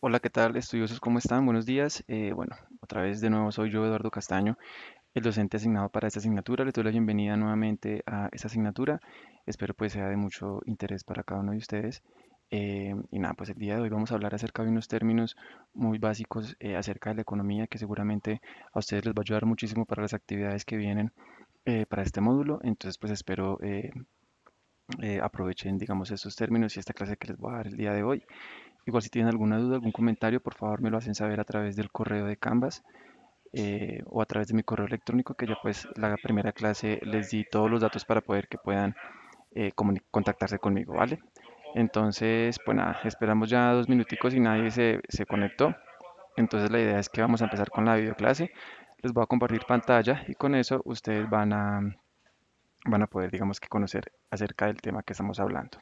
Hola, ¿qué tal, estudiosos? ¿Cómo están? Buenos días. Bueno, otra vez de nuevo soy yo, Eduardo Castaño, el docente asignado para esta asignatura. Les doy la bienvenida nuevamente a esta asignatura. Espero pues sea de mucho interés para cada uno de ustedes. Y nada, pues el día de hoy vamos a hablar acerca de unos términos muy básicos acerca de la economía que seguramente a ustedes les va a ayudar muchísimo para las actividades que vienen para este módulo. Entonces pues espero aprovechen, digamos, estos términos y esta clase que les voy a dar el día de hoy. Igual si tienen alguna duda, algún comentario, por favor me lo hacen saber a través del correo de Canvas o a través de mi correo electrónico, que ya pues la primera clase les di todos los datos para poder que puedan contactarse conmigo, ¿vale? Entonces, pues nada, esperamos ya 2 minuticos y nadie se conectó. Entonces la idea es que vamos a empezar con la videoclase. Les voy a compartir pantalla y con eso ustedes van a poder, digamos que conocer acerca del tema que estamos hablando.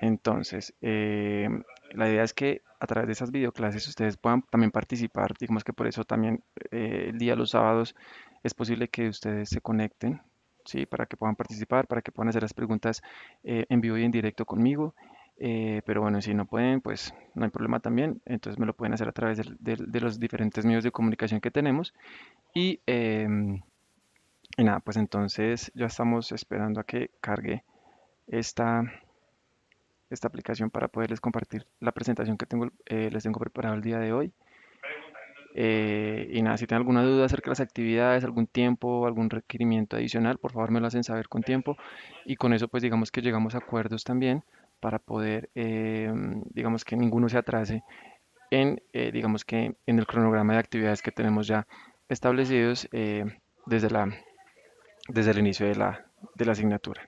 Entonces, la idea es que a través de esas videoclases ustedes puedan también participar. Digamos que por eso también el día de los sábados es posible que ustedes se conecten, ¿sí? Para que puedan participar, para que puedan hacer las preguntas en vivo y en directo conmigo. Pero bueno, si no pueden, pues no hay problema también. Entonces me lo pueden hacer a través de los diferentes medios de comunicación que tenemos. Y nada, pues entonces ya estamos esperando a que cargue esta esta aplicación para poderles compartir la presentación que les tengo preparado el día de hoy. Y nada, si tienen alguna duda acerca de las actividades, algún tiempo, algún requerimiento adicional, por favor me lo hacen saber con tiempo. Y con eso, pues digamos que llegamos a acuerdos también para poder, digamos que ninguno se atrase digamos que en el cronograma de actividades que tenemos ya establecidos desde desde el inicio de la asignatura.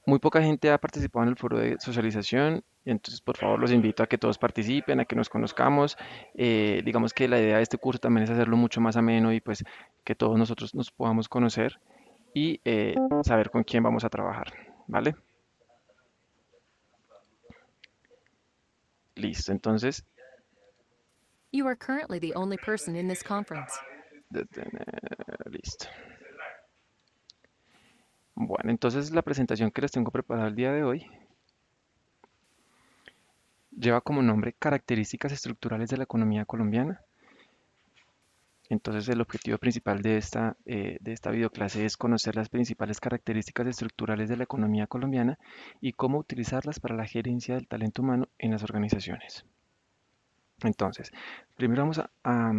Muy poca gente ha participado en el foro de socialización, y entonces por favor los invito a que todos participen, a que nos conozcamos. Digamos que la idea de este curso también es hacerlo mucho más ameno y pues que todos nosotros nos podamos conocer y saber con quién vamos a trabajar, ¿vale? Listo, entonces, You are currently the only person in this conference. listo. Bueno, entonces la presentación que les tengo preparada el día de hoy lleva como nombre Características estructurales de la economía colombiana. Entonces el objetivo principal de esta videoclase es conocer las principales características estructurales de la economía colombiana y cómo utilizarlas para la gerencia del talento humano en las organizaciones. Entonces, primero vamos a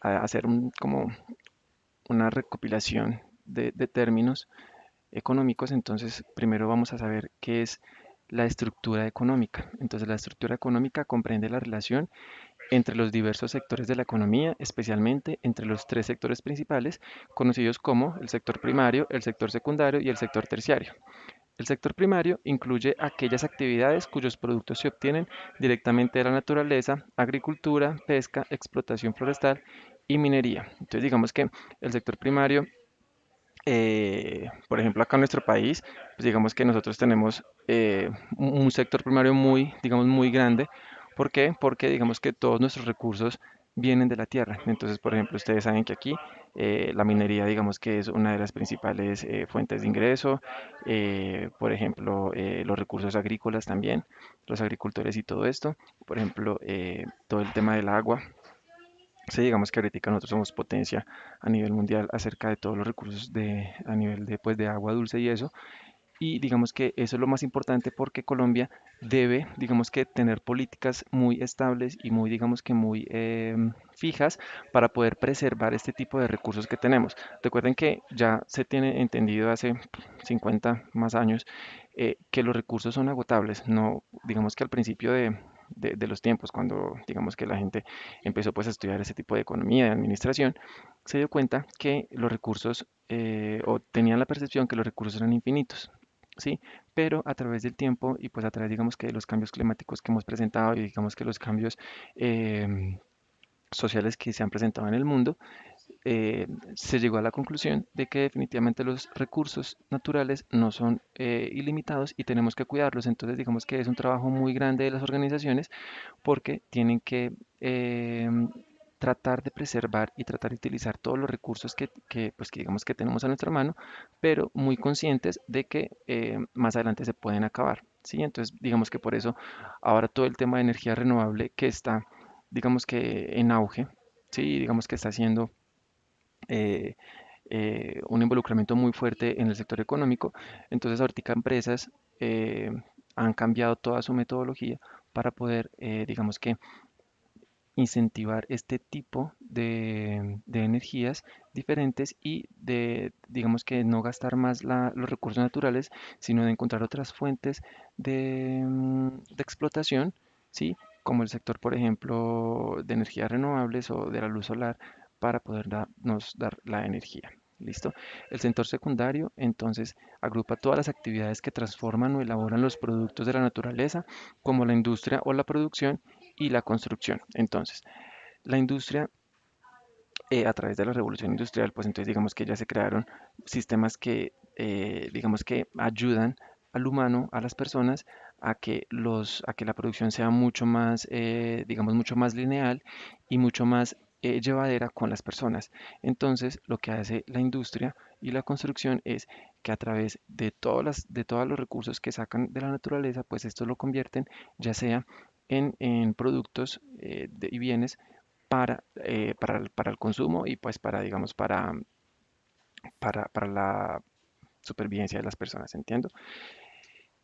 hacer como una recopilación de términos económicos. Entonces, primero vamos a saber qué es la estructura económica. Entonces, la estructura económica comprende la relación entre los diversos sectores de la economía, especialmente entre los tres sectores principales, conocidos como el sector primario, el sector secundario y el sector terciario. El sector primario incluye aquellas actividades cuyos productos se obtienen directamente de la naturaleza, agricultura, pesca, explotación forestal y minería. Entonces digamos que el sector primario, por ejemplo acá en nuestro país, pues digamos que nosotros tenemos un sector primario muy, digamos, muy grande. ¿Por qué? Porque digamos que todos nuestros recursos vienen de la tierra. Entonces, por ejemplo, ustedes saben que aquí la minería, digamos que es una de las principales fuentes de ingreso. Por ejemplo, los recursos agrícolas también, los agricultores y todo esto. Por ejemplo, todo el tema del agua. Sí, digamos que ahorita nosotros somos potencia a nivel mundial acerca de todos los recursos a nivel de, pues, de agua dulce y eso. Y digamos que eso es lo más importante porque Colombia debe, digamos que tener políticas muy estables y muy, digamos que muy fijas para poder preservar este tipo de recursos que tenemos. Recuerden que ya se tiene entendido hace 50 más años que los recursos son agotables. No, digamos que al principio de los tiempos, cuando digamos que la gente empezó pues a estudiar ese tipo de economía y administración, se dio cuenta que los recursos o tenían la percepción que los recursos eran infinitos. Sí, pero a través del tiempo y pues a través, digamos que de los cambios climáticos que hemos presentado y digamos que los cambios sociales que se han presentado en el mundo, se llegó a la conclusión de que definitivamente los recursos naturales no son ilimitados y tenemos que cuidarlos. Entonces, digamos que es un trabajo muy grande de las organizaciones porque tienen que tratar de preservar y tratar de utilizar todos los recursos pues, que digamos que tenemos a nuestra mano, pero muy conscientes de que más adelante se pueden acabar. ¿sí? Entonces, digamos que por eso ahora todo el tema de energía renovable que está, digamos que en auge, ¿sí? Digamos que está haciendo eh, un involucramiento muy fuerte en el sector económico. Entonces, ahorita empresas eh, han cambiado toda su metodología para poder, digamos que, incentivar este tipo de energías diferentes y de, digamos que no gastar más los recursos naturales, sino de encontrar otras fuentes de explotación, ¿sí? Como el sector, por ejemplo, de energías renovables o de la luz solar, para poder nos dar la energía. ¿Listo? El sector secundario, entonces, agrupa todas las actividades que transforman o elaboran los productos de la naturaleza, como la industria o la producción y la construcción. Entonces, la industria, a través de la revolución industrial, pues entonces digamos que ya se crearon sistemas que, digamos que ayudan al humano, a las personas, a que la producción sea mucho más, digamos, mucho más lineal y mucho más llevadera con las personas. Entonces, lo que hace la industria y la construcción es que a través de de todos los recursos que sacan de la naturaleza, pues estos lo convierten ya sea en productos y bienes para el consumo y pues para, digamos, para la supervivencia de las personas, entiendo.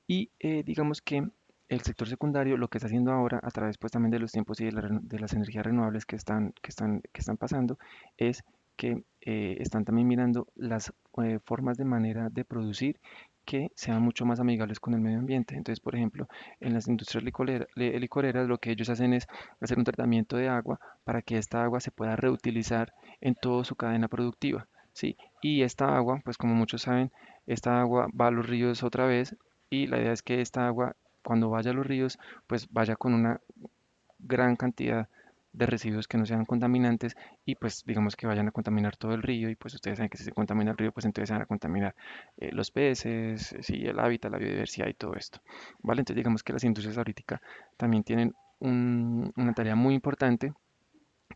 Y digamos que el sector secundario lo que está haciendo ahora, a través pues también de los tiempos y de las energías renovables que están pasando, es que están también mirando las formas de manera de producir que sean mucho más amigables con el medio ambiente. Entonces, por ejemplo, en las industrias licoreras lo que ellos hacen es hacer un tratamiento de agua para que esta agua se pueda reutilizar en toda su cadena productiva, ¿sí? Y esta agua, pues como muchos saben, esta agua va a los ríos otra vez y la idea es que esta agua, cuando vaya a los ríos, pues vaya con una gran cantidad de residuos que no sean contaminantes y pues digamos que vayan a contaminar todo el río y pues ustedes saben que si se contamina el río, pues entonces se van a contaminar los peces, sí, el hábitat, la biodiversidad y todo esto, ¿vale? Entonces digamos que las industrias ahorita también tienen una tarea muy importante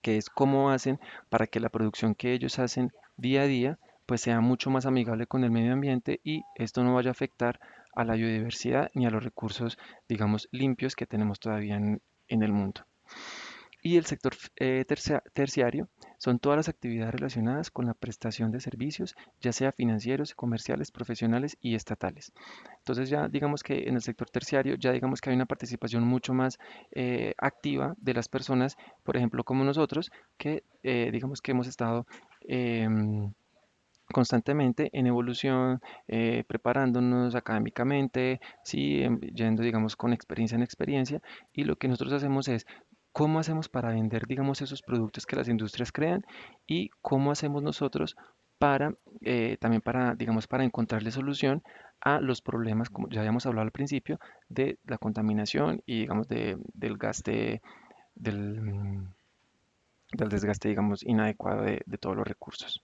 que es cómo hacen para que la producción que ellos hacen día a día pues sea mucho más amigable con el medio ambiente y esto no vaya a afectar a la biodiversidad ni a los recursos, digamos, limpios que tenemos todavía en el mundo. Y el sector terciario son todas las actividades relacionadas con la prestación de servicios, ya sea financieros, comerciales, profesionales y estatales. Entonces ya digamos que en el sector terciario ya digamos que hay una participación mucho más activa de las personas, por ejemplo como nosotros, que digamos que hemos estado em, constantemente en evolución, preparándonos académicamente, sí, yendo digamos con experiencia en experiencia y lo que nosotros hacemos es cómo hacemos para vender digamos esos productos que las industrias crean y cómo hacemos nosotros para también para digamos para encontrarle solución a los problemas, como ya habíamos hablado al principio, de la contaminación y digamos del gaste, del, del desgaste, digamos, inadecuado de todos los recursos.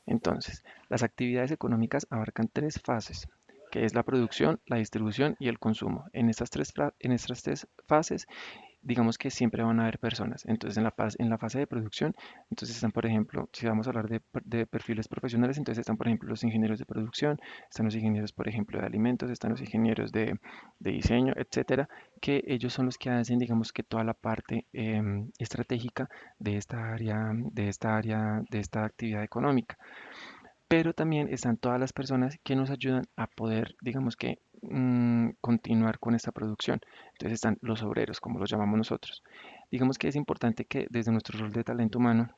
Entonces, las actividades económicas abarcan tres fases, que es la producción, la distribución y el consumo. En estas tres fases digamos que siempre van a haber personas. Entonces, en la fase de producción, entonces están, por ejemplo, si vamos a hablar de perfiles profesionales, entonces están, por ejemplo, los ingenieros de producción, están los ingenieros, por ejemplo, de alimentos, están los ingenieros de diseño, etcétera, que ellos son los que hacen, digamos que toda la parte estratégica de esta actividad económica, pero también están todas las personas que nos ayudan a poder, digamos que, continuar con esta producción. Entonces están los obreros, como los llamamos nosotros. Digamos que es importante que desde nuestro rol de talento humano,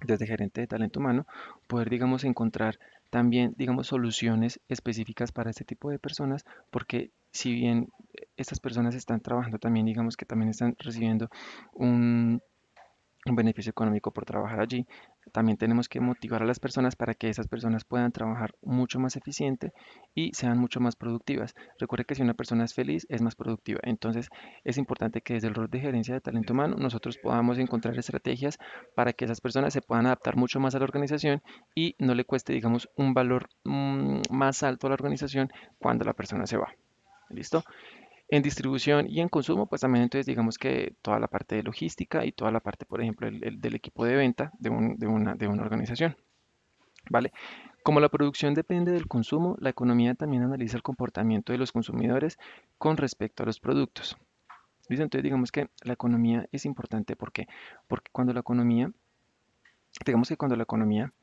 desde gerente de talento humano, poder, digamos, encontrar también, digamos, soluciones específicas para este tipo de personas, porque si bien estas personas están trabajando también, digamos que también están recibiendo un un beneficio económico por trabajar allí. También tenemos que motivar a las personas para que esas personas puedan trabajar mucho más eficiente y sean mucho más productivas. Recuerde que si una persona es feliz, es más productiva. Entonces, es importante que desde el rol de gerencia de talento humano nosotros podamos encontrar estrategias para que esas personas se puedan adaptar mucho más a la organización y no le cueste, digamos, un valor más alto a la organización cuando la persona se va. ¿Listo? En distribución y en consumo, pues también entonces digamos que toda la parte de logística y toda la parte, por ejemplo, del equipo de venta de una organización, ¿vale? Como la producción depende del consumo, la economía también analiza el comportamiento de los consumidores con respecto a los productos. ¿Listo? Entonces digamos que la economía es importante. ¿Por qué? Porque cuando la economía, digamos que cuando la economía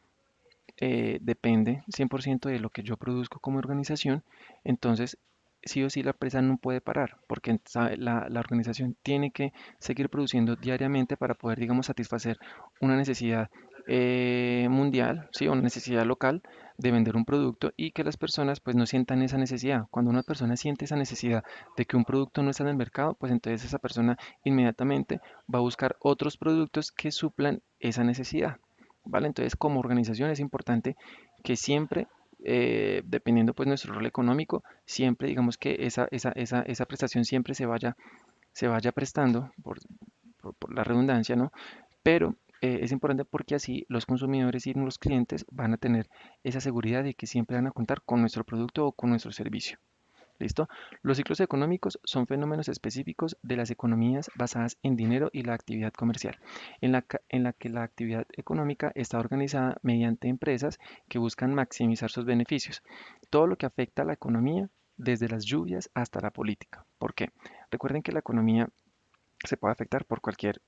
depende 100% de lo que yo produzco como organización, entonces sí o sí la empresa no puede parar, porque la organización tiene que seguir produciendo diariamente para poder, digamos, satisfacer una necesidad mundial, ¿sí? Una necesidad local de vender un producto y que las personas pues no sientan esa necesidad. Cuando una persona siente esa necesidad de que un producto no está en el mercado, pues entonces esa persona inmediatamente va a buscar otros productos que suplan esa necesidad. ¿Vale? Entonces, como organización es importante que siempre, dependiendo pues nuestro rol económico, siempre digamos que esa prestación siempre se vaya prestando, por la redundancia, ¿no? Pero es importante porque así los consumidores y los clientes van a tener esa seguridad de que siempre van a contar con nuestro producto o con nuestro servicio. ¿Listo? Los ciclos económicos son fenómenos específicos de las economías basadas en dinero y la actividad comercial, en la que la actividad económica está organizada mediante empresas que buscan maximizar sus beneficios. Todo lo que afecta a la economía, desde las lluvias hasta la política. ¿Por qué? Recuerden que la economía se puede afectar por cualquier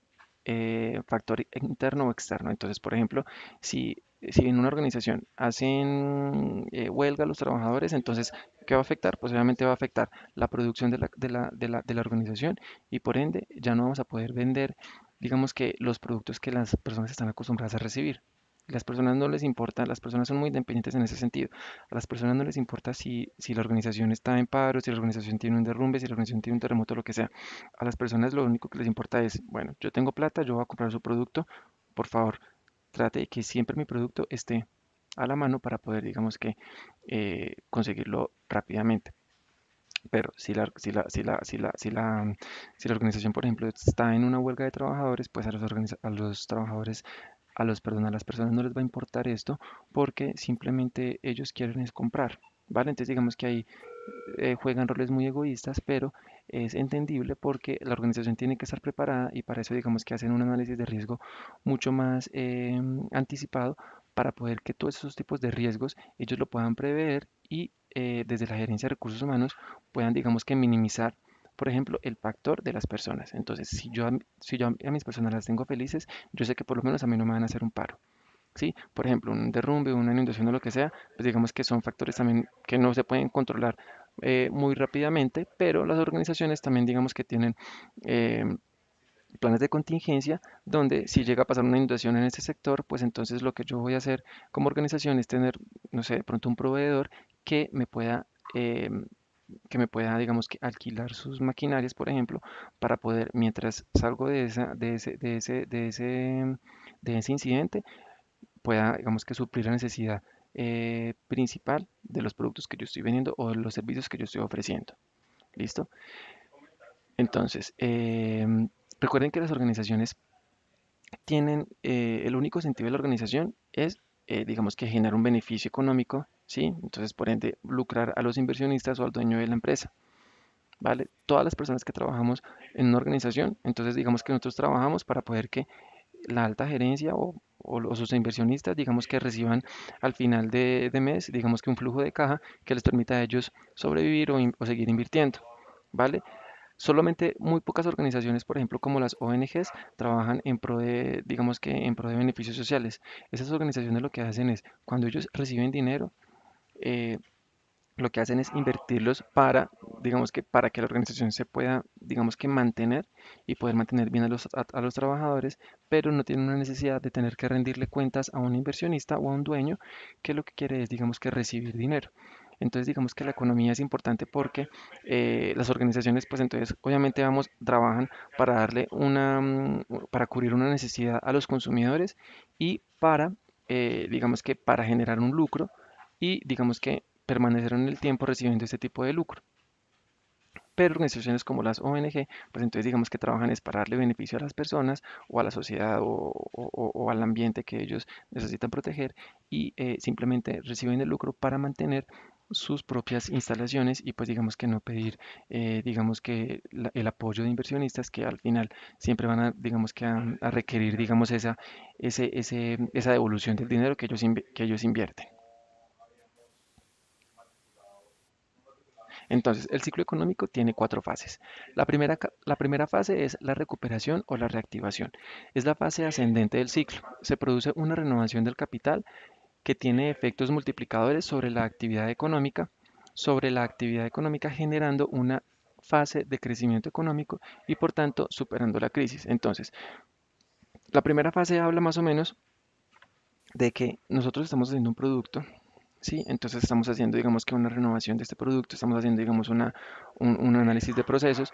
factor interno o externo. Entonces, por ejemplo, si en una organización hacen huelga los trabajadores, entonces, ¿qué va a afectar? Pues obviamente va a afectar la producción de la organización y por ende ya no vamos a poder vender, digamos que los productos que las personas están acostumbradas a recibir. Las personas no les importa, las personas son muy independientes en ese sentido. A las personas no les importa si la organización está en paro, si la organización tiene un derrumbe, si la organización tiene un terremoto, lo que sea. A las personas lo único que les importa es, bueno, yo tengo plata, yo voy a comprar su producto, por favor, trate de que siempre mi producto esté a la mano para poder, digamos que, conseguirlo rápidamente. Pero si la organización, por ejemplo, está en una huelga de trabajadores, pues a los trabajadores, a las personas no les va a importar esto porque simplemente ellos quieren es comprar, ¿vale? Entonces digamos que ahí juegan roles muy egoístas, pero es entendible porque la organización tiene que estar preparada y para eso digamos que hacen un análisis de riesgo mucho más anticipado para poder que todos esos tipos de riesgos ellos lo puedan prever y desde la gerencia de recursos humanos puedan digamos que minimizar. Por ejemplo, el factor de las personas. Entonces, si yo a mis personas las tengo felices, yo sé que por lo menos a mí no me van a hacer un paro. ¿Sí? Por ejemplo, un derrumbe, una inundación o lo que sea, pues digamos que son factores también que no se pueden controlar muy rápidamente, pero las organizaciones también digamos que tienen eh, planes de contingencia donde si llega a pasar una inundación en este sector, pues entonces lo que yo voy a hacer como organización es tener, no sé, de pronto un proveedor que me pueda... digamos que alquilar sus maquinarias, por ejemplo, para poder, mientras salgo de ese incidente, pueda, digamos que suplir la necesidad principal de los productos que yo estoy vendiendo o de los servicios que yo estoy ofreciendo. ¿Listo? Entonces, recuerden que las organizaciones tienen, el único sentido de la organización es, digamos que generar un beneficio económico, ¿sí? Entonces, por ende, lucrar a los inversionistas o al dueño de la empresa. ¿Vale? Todas las personas que trabajamos en una organización, entonces digamos que nosotros trabajamos para poder que la alta gerencia o sus inversionistas, digamos que reciban al final de mes, digamos que un flujo de caja que les permita a ellos sobrevivir o seguir invirtiendo, ¿vale? Solamente muy pocas organizaciones, por ejemplo, como las ONGs, trabajan en pro de, digamos que en pro de beneficios sociales. Esas organizaciones lo que hacen es, cuando ellos reciben dinero, eh, lo que hacen es invertirlos para, digamos que para que la organización se pueda, digamos que mantener y poder mantener bien a los trabajadores, pero no tienen una necesidad de tener que rendirle cuentas a un inversionista o a un dueño que lo que quiere es, digamos que recibir dinero. Entonces, digamos que la economía es importante porque las organizaciones, pues entonces, obviamente trabajan para darle para cubrir una necesidad a los consumidores y para, digamos que para generar un lucro y digamos que permanecer en el tiempo recibiendo este tipo de lucro. Pero organizaciones como las ONG, pues entonces digamos que trabajan es para darle beneficio a las personas o a la sociedad o al ambiente que ellos necesitan proteger y simplemente reciben el lucro para mantener sus propias instalaciones y pues digamos que no pedir digamos que el apoyo de inversionistas que al final siempre van a digamos que a requerir digamos esa devolución del dinero que ellos invierten. Entonces, el ciclo económico tiene cuatro fases. La primera fase es la recuperación o la reactivación. Es la fase ascendente del ciclo. Se produce una renovación del capital que tiene efectos multiplicadores sobre la actividad económica generando una fase de crecimiento económico y por tanto superando la crisis. Entonces, la primera fase habla más o menos de que nosotros estamos haciendo un producto. Sí, entonces estamos haciendo, digamos que una renovación de este producto, estamos haciendo, digamos, un análisis de procesos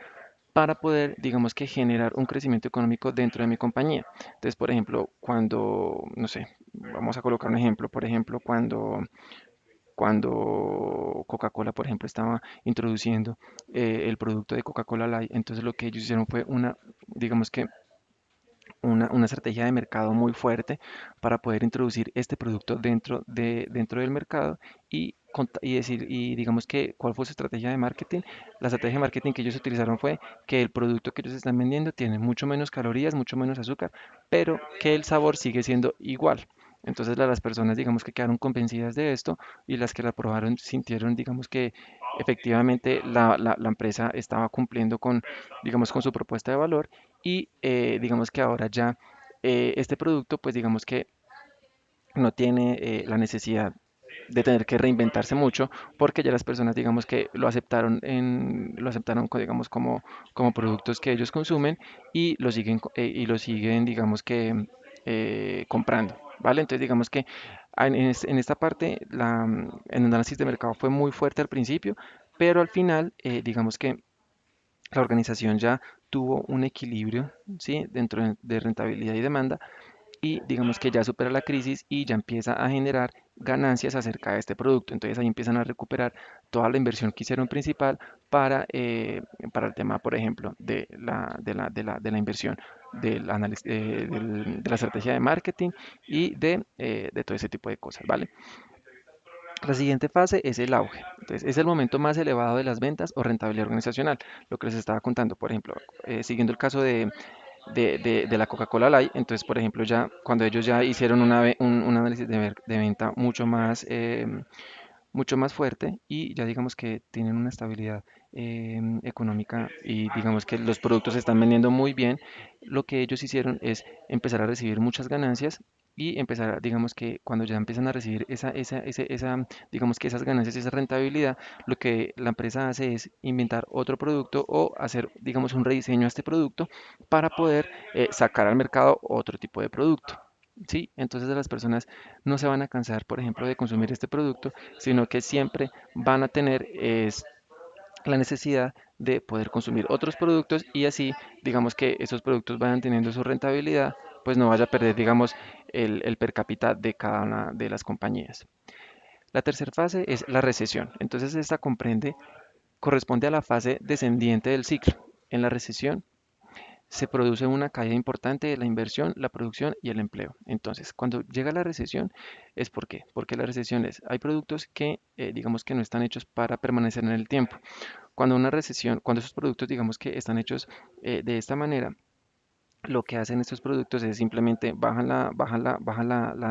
para poder, digamos que generar un crecimiento económico dentro de mi compañía. Entonces, por ejemplo, cuando, no sé, vamos a colocar un ejemplo, por ejemplo, cuando Coca-Cola, por ejemplo, estaba introduciendo el producto de Coca-Cola Light, entonces lo que ellos hicieron fue digamos que una estrategia de mercado muy fuerte para poder introducir este producto dentro del mercado y decir, y digamos que cuál fue su estrategia de marketing. La estrategia de marketing que ellos utilizaron fue que el producto que ellos están vendiendo tiene mucho menos calorías, mucho menos azúcar, pero que el sabor sigue siendo igual. Entonces las personas, digamos que quedaron convencidas de esto y las que la probaron sintieron, digamos que efectivamente la empresa estaba cumpliendo digamos, con su propuesta de valor y digamos que ahora ya este producto, pues digamos que no tiene la necesidad de tener que reinventarse mucho porque ya las personas digamos que lo aceptaron digamos como productos que ellos consumen y lo siguen digamos que comprando, ¿vale? Entonces digamos que en esta parte el análisis de mercado fue muy fuerte al principio, pero al final digamos que la organización ya tuvo un equilibrio, ¿sí? Dentro de rentabilidad y demanda y digamos que ya supera la crisis y ya empieza a generar ganancias acerca de este producto. Entonces ahí empiezan a recuperar toda la inversión que hicieron principal para el tema, por ejemplo, de la inversión, del análisis, de la estrategia de marketing y de todo ese tipo de cosas, ¿vale? La siguiente fase es el auge. Entonces, es el momento más elevado de las ventas o rentabilidad organizacional. Lo que les estaba contando, por ejemplo, siguiendo el caso de la Coca-Cola Light. Entonces, por ejemplo, ya cuando ellos ya hicieron un análisis de venta mucho más fuerte y ya digamos que tienen una estabilidad económica y digamos que los productos se están vendiendo muy bien, lo que ellos hicieron es empezar a recibir muchas ganancias y empezar, digamos que cuando ya empiezan a recibir digamos que esas ganancias, esa rentabilidad, lo que la empresa hace es inventar otro producto o hacer, digamos, un rediseño a este producto para poder sacar al mercado otro tipo de producto. Sí, entonces las personas no se van a cansar, por ejemplo, de consumir este producto, sino que siempre van a tener la necesidad de poder consumir otros productos y así, digamos que esos productos vayan teniendo su rentabilidad, pues no vaya a perder, digamos, el per cápita de cada una de las compañías. La tercera fase es la recesión. Entonces esta corresponde a la fase descendiente del ciclo. En la recesión se produce una caída importante de la inversión, la producción y el empleo. Entonces, cuando llega la recesión, ¿es por qué? Porque la recesión hay productos que digamos que no están hechos para permanecer en el tiempo. Cuando esos productos digamos que están hechos de esta manera, lo que hacen estos productos es simplemente bajan la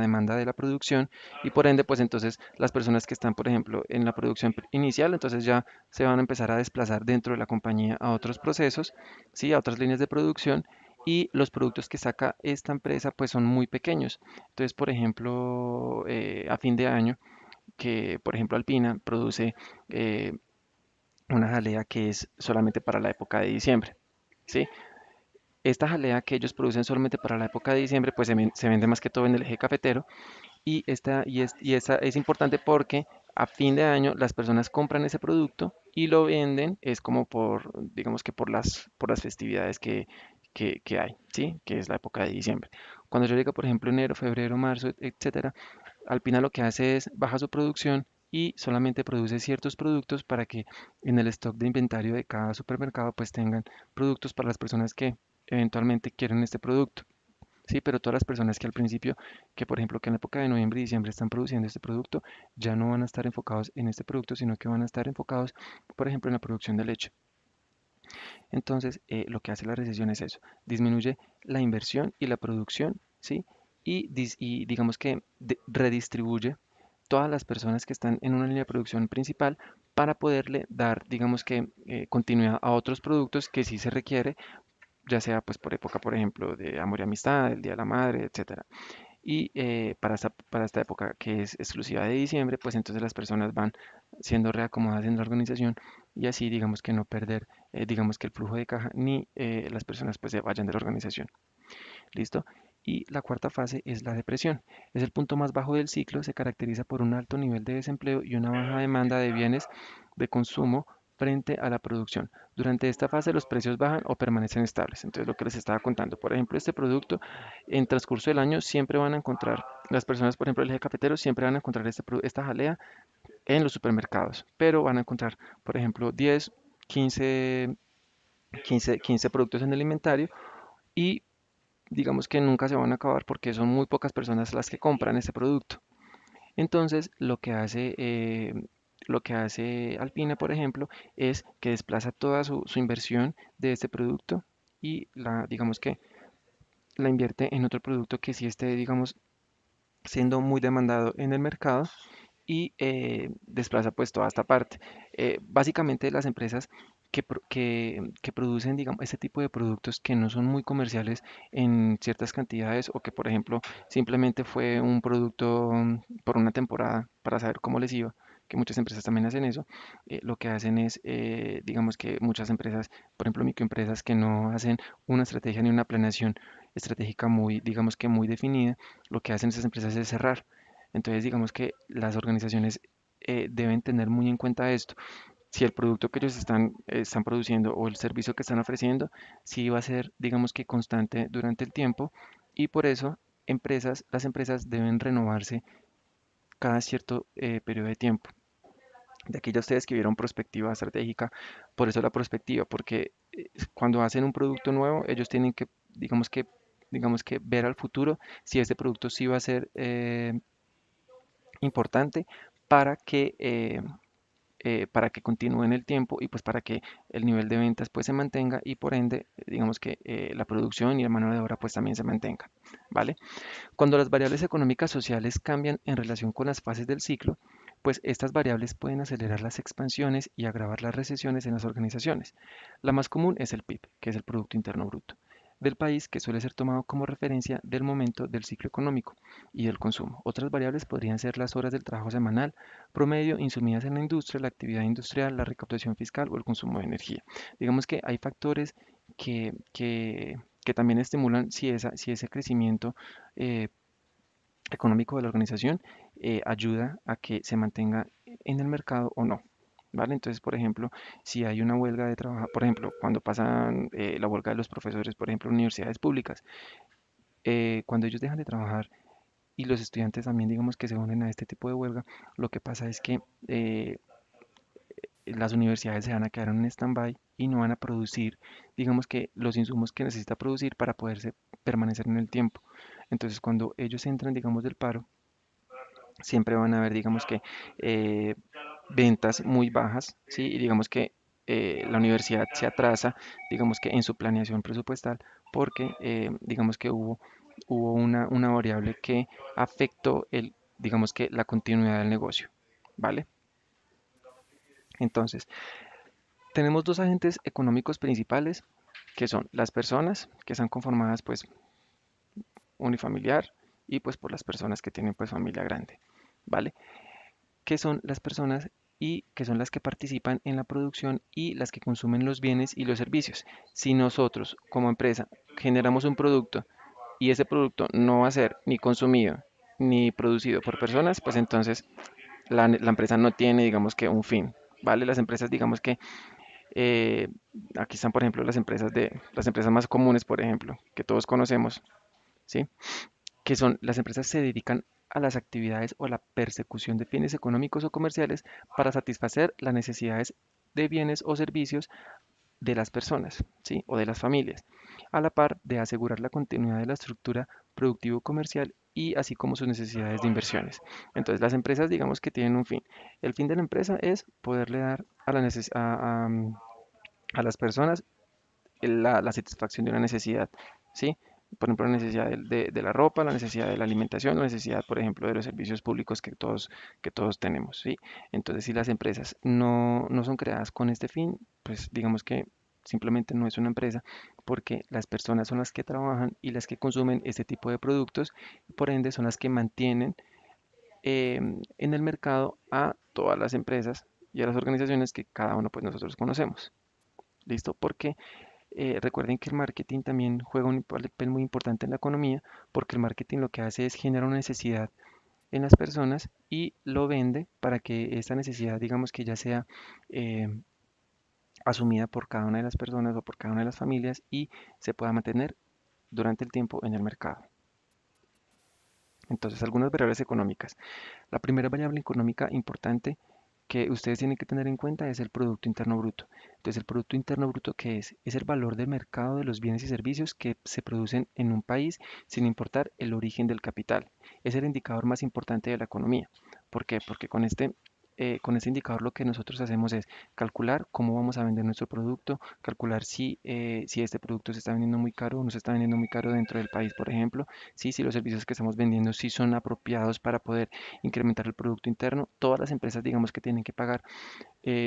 demanda de la producción y por ende, pues entonces las personas que están, por ejemplo, en la producción inicial, entonces ya se van a empezar a desplazar dentro de la compañía a otros procesos, ¿sí? A otras líneas de producción y los productos que saca esta empresa pues son muy pequeños. Entonces, por ejemplo, a fin de año, que por ejemplo Alpina produce una jalea que es solamente para la época de diciembre. ¿Sí? Esta jalea que ellos producen solamente para la época de diciembre, pues se vende más que todo en el eje cafetero esta es importante porque a fin de año las personas compran ese producto y lo venden, es como digamos que por las festividades que hay, ¿sí? Que es la época de diciembre. Cuando yo llega, por ejemplo, enero, febrero, marzo, etcétera, Alpina lo que hace es baja su producción y solamente produce ciertos productos para que en el stock de inventario de cada supermercado pues tengan productos para las personas que eventualmente quieren este producto. Sí, pero todas las personas que al principio, que por ejemplo que en la época de noviembre y diciembre están produciendo este producto, ya no van a estar enfocados en este producto, sino que van a estar enfocados, por ejemplo, en la producción de leche. Entonces, lo que hace la recesión es eso, disminuye la inversión y la producción, ¿sí? Y digamos que redistribuye todas las personas que están en una línea de producción principal para poderle dar, digamos que, continuidad a otros productos que sí se requiere, ya sea pues por época, por ejemplo, de amor y amistad, el Día de la Madre, etcétera. Y para esta época que es exclusiva de diciembre, pues entonces las personas van siendo reacomodadas en la organización y así digamos que no perder, digamos que el flujo de caja ni las personas pues se vayan de la organización. ¿Listo? Y la cuarta fase es la depresión. Es el punto más bajo del ciclo, se caracteriza por un alto nivel de desempleo y una baja demanda de bienes de consumo frente a la producción. Durante esta fase los precios bajan o permanecen estables. Entonces lo que les estaba contando, por ejemplo, este producto en transcurso del año siempre van a encontrar, las personas, por ejemplo, el eje cafetero, siempre van a encontrar esta jalea en los supermercados, pero van a encontrar, por ejemplo, 10, 15, 15 productos en el inventario y digamos que nunca se van a acabar porque son muy pocas personas las que compran este producto. Entonces, lo que hace Alpina, por ejemplo, es que desplaza toda su inversión de este producto y digamos que la invierte en otro producto que sí esté, digamos, siendo muy demandado en el mercado y desplaza pues toda esta parte. Básicamente las empresas que producen, digamos, este tipo de productos que no son muy comerciales en ciertas cantidades o que, por ejemplo, simplemente fue un producto por una temporada para saber cómo les iba, que muchas empresas también hacen eso, lo que hacen es, digamos que muchas empresas, por ejemplo, microempresas que no hacen una estrategia ni una planeación estratégica muy, digamos que muy definida, lo que hacen esas empresas es cerrar. Entonces, digamos que las organizaciones deben tener muy en cuenta esto. Si el producto que ellos están produciendo o el servicio que están ofreciendo, sí va a ser, digamos que constante durante el tiempo y por eso las empresas deben renovarse cada cierto periodo de tiempo. De aquí ya ustedes que vieron prospectiva estratégica, por eso la prospectiva, porque cuando hacen un producto nuevo, ellos tienen que, digamos que ver al futuro si ese producto sí va a ser importante para para que continúe en el tiempo y pues para que el nivel de ventas pues se mantenga y por ende digamos que la producción y la mano de obra pues también se mantenga, ¿vale? Cuando las variables económicas sociales cambian en relación con las fases del ciclo, pues estas variables pueden acelerar las expansiones y agravar las recesiones en las organizaciones. La más común es el PIB, que es el Producto Interno Bruto del país, que suele ser tomado como referencia del momento del ciclo económico y del consumo. Otras variables podrían ser las horas del trabajo semanal, promedio insumidas en la industria, la actividad industrial, la recaudación fiscal o el consumo de energía. Digamos que hay factores que también estimulan si ese crecimiento eh, económico de la organización ayuda a que se mantenga en el mercado o no. ¿Vale? Entonces, por ejemplo, si hay una huelga de trabajo, por ejemplo, cuando pasan la huelga de los profesores, por ejemplo, en universidades públicas, cuando ellos dejan de trabajar y los estudiantes también, digamos que se unen a este tipo de huelga, lo que pasa es que las universidades se van a quedar en un stand-by y no van a producir, digamos que los insumos que necesita producir para poderse permanecer en el tiempo. Entonces, cuando ellos entran, digamos, del paro, siempre van a haber, digamos que, eh, ventas muy bajas, ¿sí? Y digamos que la universidad se atrasa, digamos que en su planeación presupuestal, porque digamos que hubo una variable que afectó digamos que la continuidad del negocio, ¿vale? Entonces, tenemos dos agentes económicos principales, que son las personas, que están conformadas pues unifamiliar y pues por las personas que tienen pues familia grande, ¿vale? Que son las personas y que son las que participan en la producción y las que consumen los bienes y los servicios. Si nosotros como empresa generamos un producto y ese producto no va a ser ni consumido ni producido por personas, pues entonces la empresa no tiene, digamos que, un fin, ¿vale? Las empresas, digamos que, eh, aquí están, por ejemplo, las empresas más comunes, por ejemplo, que todos conocemos, ¿sí? Que son las empresas se dedican a las actividades o la persecución de fines económicos o comerciales para satisfacer las necesidades de bienes o servicios de las personas, ¿sí? O de las familias, a la par de asegurar la continuidad de la estructura productivo-comercial y así como sus necesidades de inversiones. Entonces, las empresas, digamos que tienen un fin. El fin de la empresa es poderle dar a las personas la satisfacción de una necesidad, ¿sí? Por ejemplo, la necesidad de la ropa, la necesidad de la alimentación, la necesidad, por ejemplo, de los servicios públicos que todos tenemos, ¿sí? Entonces, si las empresas no son creadas con este fin, pues digamos que simplemente no es una empresa, porque las personas son las que trabajan y las que consumen este tipo de productos, por ende son las que mantienen en el mercado a todas las empresas y a las organizaciones que cada uno pues nosotros conocemos. ¿Listo? Porque recuerden que el marketing también juega un papel muy importante en la economía, porque el marketing lo que hace es generar una necesidad en las personas y lo vende para que esta necesidad, digamos que ya sea eh, asumida por cada una de las personas o por cada una de las familias y se pueda mantener durante el tiempo en el mercado. Entonces, algunas variables económicas. La primera variable económica importante que ustedes tienen que tener en cuenta es el Producto Interno Bruto. Entonces, el Producto Interno Bruto, ¿qué es? Es el valor del mercado de los bienes y servicios que se producen en un país sin importar el origen del capital. Es el indicador más importante de la economía. ¿Por qué? Porque con este indicador lo que nosotros hacemos es calcular cómo vamos a vender nuestro producto, calcular si este producto se está vendiendo muy caro o no se está vendiendo muy caro dentro del país, por ejemplo, si los servicios que estamos vendiendo sí son apropiados para poder incrementar el Producto Interno. Todas las empresas, digamos que tienen que pagar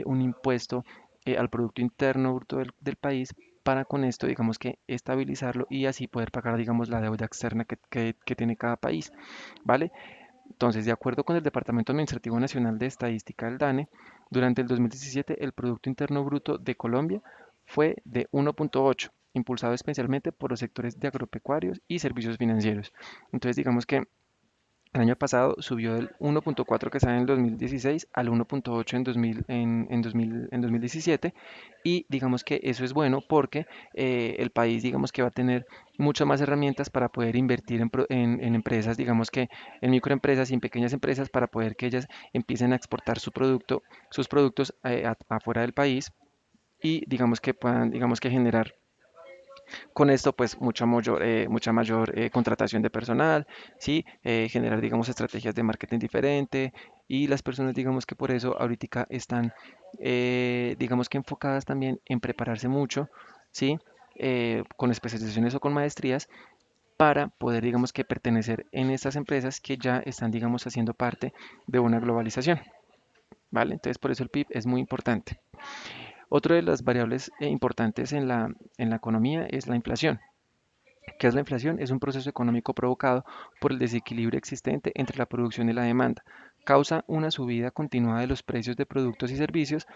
un impuesto al Producto Interno Bruto del país para con esto, digamos que estabilizarlo y así poder pagar, digamos, la deuda externa que tiene cada país, ¿vale? Entonces, de acuerdo con el Departamento Administrativo Nacional de Estadística del DANE, durante el 2017 el Producto Interno Bruto de Colombia fue de 1.8, impulsado especialmente por los sectores de agropecuarios y servicios financieros. Entonces, digamos que el año pasado subió del 1.4 que estaba en el 2016 al 1.8 en 2017 y digamos que eso es bueno porque el país digamos que va a tener muchas más herramientas para poder invertir en empresas, digamos que en microempresas y en pequeñas empresas para poder que ellas empiecen a exportar sus productos afuera del país y digamos que puedan digamos que generar con esto, pues, mucha mayor contratación de personal, ¿sí? Generar, digamos, estrategias de marketing diferente y las personas, digamos, que por eso ahorita están, digamos, que enfocadas también en prepararse mucho, ¿sí? Con especializaciones o con maestrías para poder, digamos, que pertenecer en estas empresas que ya están, digamos, haciendo parte de una globalización, ¿vale? Entonces, por eso el PIB es muy importante. Otra de las variables importantes en la economía es la inflación. ¿Qué es la inflación? Es un proceso económico provocado por el desequilibrio existente entre la producción y la demanda. Causa una subida continuada de los precios de productos y servicios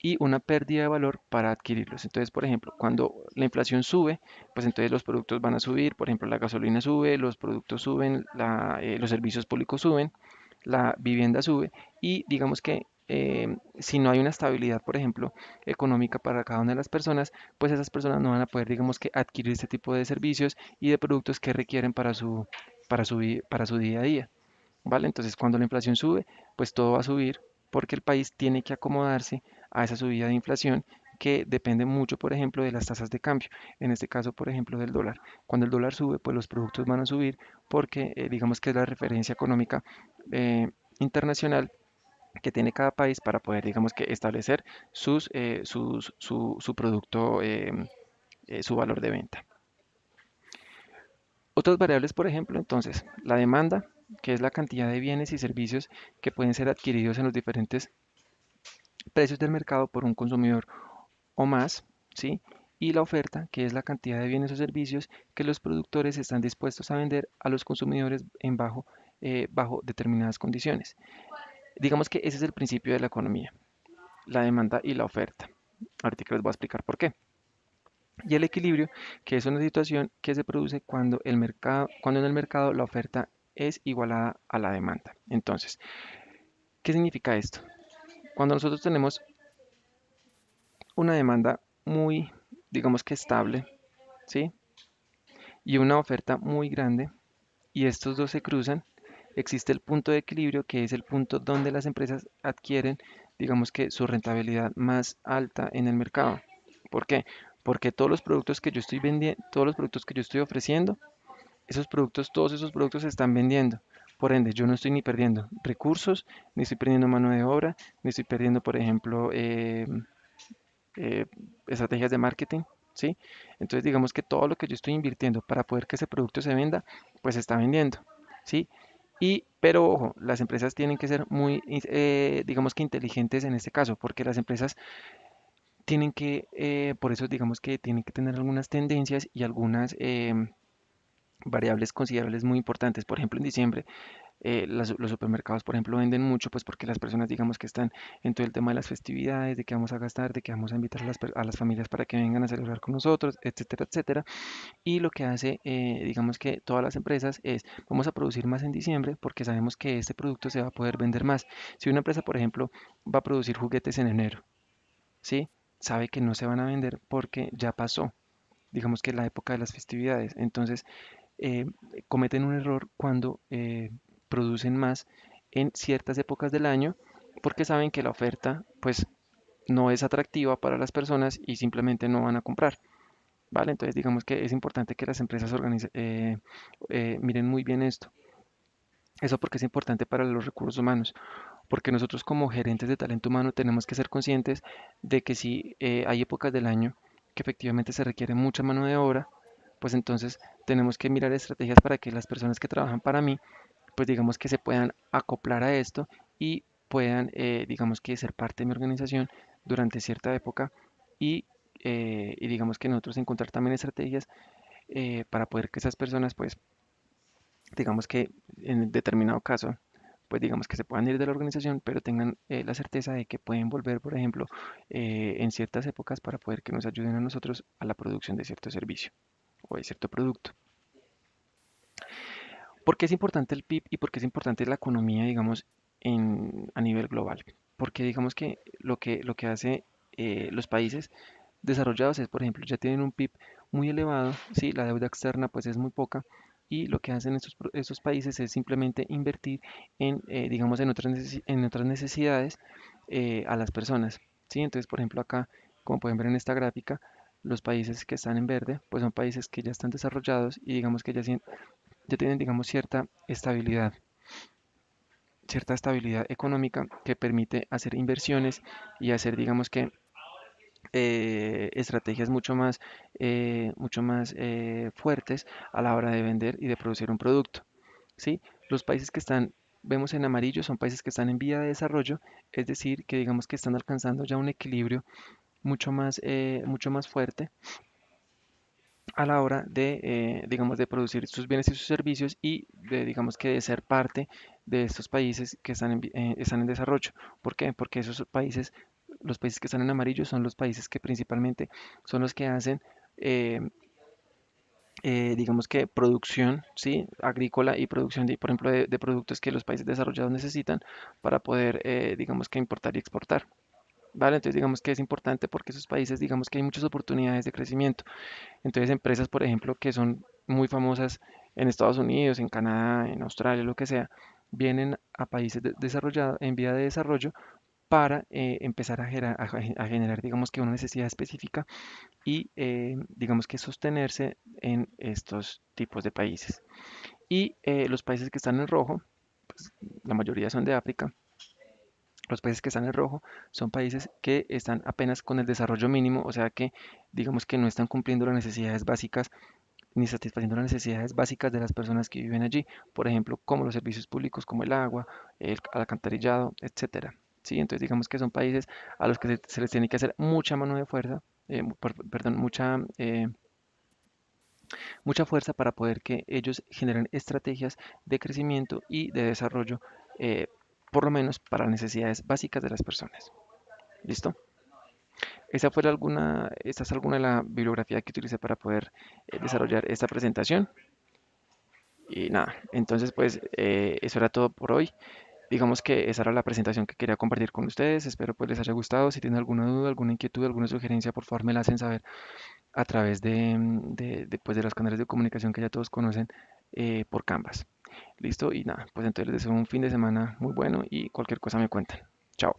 y una pérdida de valor para adquirirlos. Entonces, por ejemplo, cuando la inflación sube, pues entonces los productos van a subir, por ejemplo, la gasolina sube, los productos suben, los servicios públicos suben, la vivienda sube y digamos que si no hay una estabilidad, por ejemplo, económica para cada una de las personas, pues esas personas no van a poder, digamos que, adquirir este tipo de servicios y de productos que requieren para su día a día, ¿vale? Entonces, cuando la inflación sube, pues todo va a subir porque el país tiene que acomodarse a esa subida de inflación que depende mucho, por ejemplo, de las tasas de cambio. En este caso, por ejemplo, del dólar. Cuando el dólar sube, pues los productos van a subir porque digamos que es la referencia económica internacional que tiene cada país para poder, digamos que, establecer su producto, su valor de venta. Otras variables, por ejemplo, entonces, la demanda, que es la cantidad de bienes y servicios que pueden ser adquiridos en los diferentes precios del mercado por un consumidor o más, ¿sí? Y la oferta, que es la cantidad de bienes o servicios que los productores están dispuestos a vender a los consumidores bajo determinadas condiciones. Digamos que ese es el principio de la economía, la demanda y la oferta. Ahorita les voy a explicar por qué. Y el equilibrio, que es una situación que se produce cuando en el mercado la oferta es igualada a la demanda. Entonces, ¿qué significa esto? Cuando nosotros tenemos una demanda muy, digamos que estable, ¿sí? Y una oferta muy grande, y estos dos se cruzan, existe el punto de equilibrio, que es el punto donde las empresas adquieren, digamos que su rentabilidad más alta en el mercado. ¿Por qué? Porque todos los productos que yo estoy vendiendo, todos los productos que yo estoy ofreciendo, todos esos productos se están vendiendo. Por ende, yo no estoy ni perdiendo recursos, ni estoy perdiendo mano de obra, ni estoy perdiendo, por ejemplo, eh, estrategias de marketing. ¿sí? Entonces digamos que todo lo que yo estoy invirtiendo para poder que ese producto se venda, pues se está vendiendo, ¿sí? Pero ojo, las empresas tienen que ser muy, digamos que inteligentes en este caso, porque las empresas tienen que, por eso digamos que tienen que tener algunas tendencias y algunas variables considerables muy importantes. Por ejemplo, en diciembre los supermercados, por ejemplo, venden mucho, pues porque las personas, digamos que están en todo el tema de las festividades, de que vamos a gastar, de que vamos a invitar a a las familias para que vengan a celebrar con nosotros, etcétera, etcétera. Y lo que hace, digamos que todas las empresas es, vamos a producir más en diciembre porque sabemos que este producto se va a poder vender más. Si una empresa, por ejemplo, va a producir juguetes en enero, ¿sí? Sabe que no se van a vender porque ya pasó, digamos que la época de las festividades. Entonces, eh, cometen un error cuando producen más en ciertas épocas del año porque saben que la oferta pues no es atractiva para las personas y simplemente no van a comprar, ¿vale? Entonces digamos que es importante que las empresas miren muy bien esto. Eso porque es importante para los recursos humanos, porque nosotros como gerentes de talento humano tenemos que ser conscientes de que si hay épocas del año que efectivamente se requiere mucha mano de obra, pues entonces tenemos que mirar estrategias para que las personas que trabajan para mí, pues digamos que se puedan acoplar a esto y puedan, digamos que ser parte de mi organización durante cierta época y, y digamos que nosotros encontrar también estrategias para poder que esas personas, pues digamos que en determinado caso, pues digamos que se puedan ir de la organización, pero tengan la certeza de que pueden volver, por ejemplo, en ciertas épocas para poder que nos ayuden a nosotros a la producción de cierto servicio o de cierto producto. ¿Por qué es importante el PIB y por qué es importante la economía, digamos, a nivel global? Porque digamos que lo que hace los países desarrollados es, por ejemplo, ya tienen un PIB muy elevado, sí, la deuda externa pues es muy poca y lo que hacen estos países es simplemente invertir en, digamos, en otras necesidades a las personas, sí. Entonces, por ejemplo, acá, como pueden ver en esta gráfica, los países que están en verde, pues son países que ya están desarrollados y digamos que ya tienen, digamos, cierta estabilidad económica que permite hacer inversiones y hacer, digamos que, estrategias mucho más fuertes a la hora de vender y de producir un producto, ¿sí? Los países que están, vemos en amarillo, son países que están en vía de desarrollo, es decir, que digamos que están alcanzando ya un equilibrio mucho más fuerte a la hora de, digamos, de producir sus bienes y sus servicios y de, digamos, que de ser parte de estos países que están en desarrollo. ¿Por qué? Porque esos países, los países que están en amarillo son los países que principalmente son los que hacen, eh, digamos que producción, ¿sí? Agrícola y producción, por ejemplo, de productos que los países desarrollados necesitan para poder, digamos que importar y exportar. ¿Vale? Entonces digamos que es importante porque esos países, digamos que hay muchas oportunidades de crecimiento. Entonces, empresas, por ejemplo, que son muy famosas en Estados Unidos, en Canadá, en Australia, lo que sea, vienen a países desarrollados, en vía de desarrollo, para empezar a generar, digamos que una necesidad específica y, digamos que sostenerse en estos tipos de países. Y los países que están en rojo, pues la mayoría son de África. Los países que están en rojo son países que están apenas con el desarrollo mínimo, o sea que digamos que no están cumpliendo las necesidades básicas ni satisfaciendo las necesidades básicas de las personas que viven allí, por ejemplo, como los servicios públicos como el agua, el alcantarillado, etcétera. Sí, entonces digamos que son países a los que se les tiene que hacer mucha mano de fuerza, perdón, mucha fuerza para poder que ellos generen estrategias de crecimiento y de desarrollo, eh, por lo menos para las necesidades básicas de las personas. ¿Listo? Esta es alguna de la bibliografía que utilicé para poder desarrollar esta presentación. Y nada, entonces pues eso era todo por hoy. Digamos que esa era la presentación que quería compartir con ustedes. Espero pues les haya gustado. Si tienen alguna duda, alguna inquietud, alguna sugerencia, por favor me la hacen saber a través pues, de los canales de comunicación que ya todos conocen por Canvas. Listo, y nada, pues entonces les deseo un fin de semana muy bueno y cualquier cosa me cuentan. Chao.